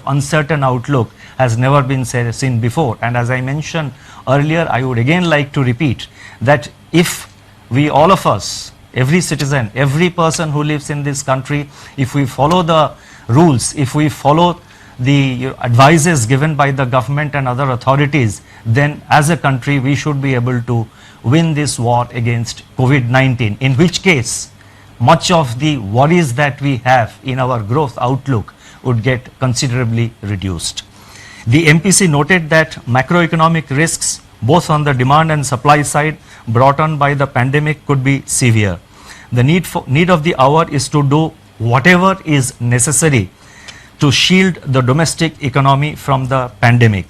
uncertain outlook has never been seen before. And as I mentioned earlier, I would again like to repeat that if we, all of us, every citizen, every person who lives in this country, if we follow the rules, if we follow the advices given by the government and other authorities, then as a country we should be able to win this war against COVID-19, in which case much of the worries that we have in our growth outlook would get considerably reduced. The MPC noted that macroeconomic risks both on the demand and supply side brought on by the pandemic could be severe. The need of the hour is to do whatever is necessary to shield the domestic economy from the pandemic.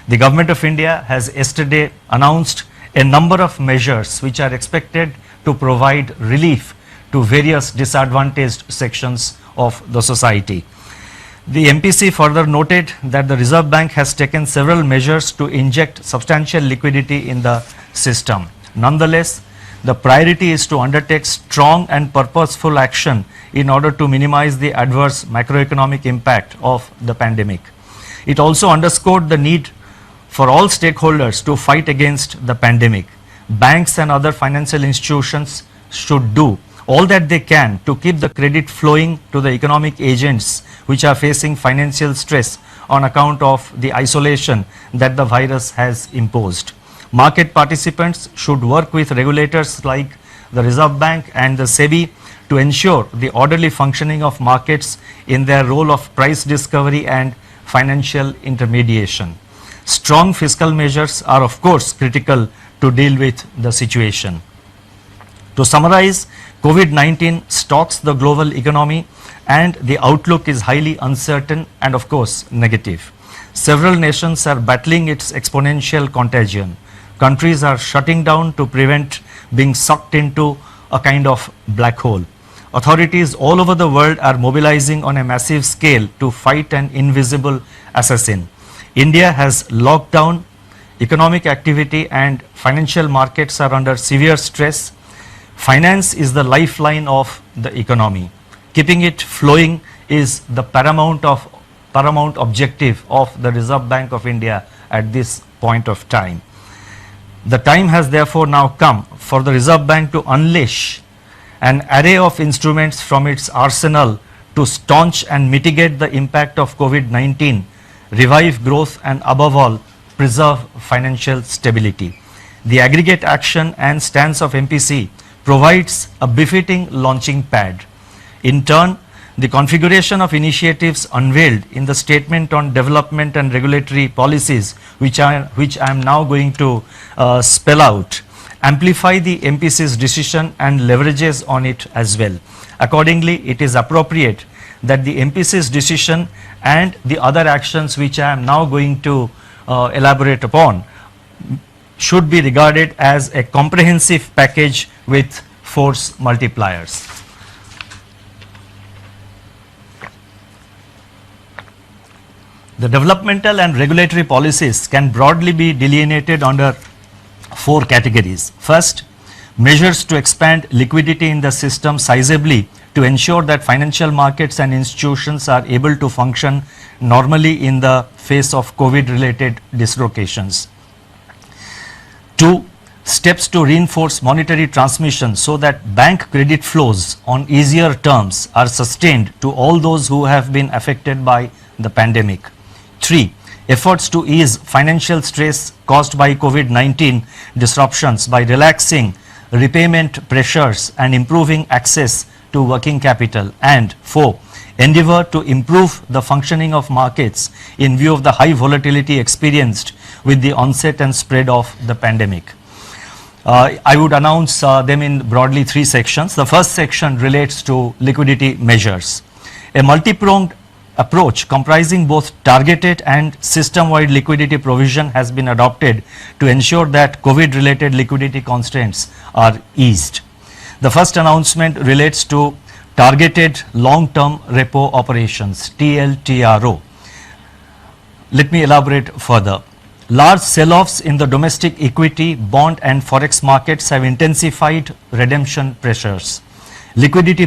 The Government of India has yesterday announced a number of measures which are expected to provide relief to various disadvantaged sections of the society. The MPC further noted that the Reserve Bank has taken several measures to inject substantial liquidity in the system. Nonetheless, the priority is to undertake strong and purposeful action in order to minimize the adverse macroeconomic impact of the pandemic. It also underscored the need for all stakeholders to fight against the pandemic. Banks and other financial institutions should do all that they can to keep the credit flowing to the economic agents which are facing financial stress on account of the isolation that the virus has imposed. Market participants should work with regulators like the Reserve Bank and the SEBI to ensure the orderly functioning of markets in their role of price discovery and financial intermediation. Strong fiscal measures are of course critical to deal with the situation. To summarize, COVID-19 stalks the global economy and the outlook is highly uncertain and of course negative. Several nations are battling its exponential contagion. Countries are shutting down to prevent being sucked into a kind of black hole. Authorities all over the world are mobilizing on a massive scale to fight an invisible assassin. India has locked down economic activity and financial markets are under severe stress. Finance is the lifeline of the economy. Keeping it flowing is the paramount objective of the Reserve Bank of India at this point of time. The time has therefore now come for the Reserve Bank to unleash an array of instruments from its arsenal to staunch and mitigate the impact of COVID-19, revive growth and above all preserve financial stability. The aggregate action and stance of MPC provides a befitting launching pad. In turn, the configuration of initiatives unveiled in the statement on development and regulatory policies, which I am now going to spell out, amplify the MPC's decision and leverages on it as well. Accordingly, it is appropriate that the MPC's decision and the other actions which I am now going to elaborate upon should be regarded as a comprehensive package with force multipliers. The developmental and regulatory policies can broadly be delineated under four categories. First, measures to expand liquidity in the system sizably to ensure that financial markets and institutions are able to function normally in the face of COVID-related dislocations. Two, steps to reinforce monetary transmission so that bank credit flows on easier terms are sustained to all those who have been affected by the pandemic. 3. Efforts to ease financial stress caused by COVID-19 disruptions by relaxing repayment pressures and improving access to working capital. And 4. Endeavor to improve the functioning of markets in view of the high volatility experienced with the onset and spread of the pandemic. I would announce them in broadly three sections. The first section relates to liquidity measures. A multi-pronged approach comprising both targeted and system-wide liquidity provision has been adopted to ensure that COVID-related liquidity constraints are eased. The first announcement relates to targeted long-term repo operations, TLTRO. Let me elaborate further. Large sell-offs in the domestic equity, bond and forex markets have intensified redemption pressures. Liquidity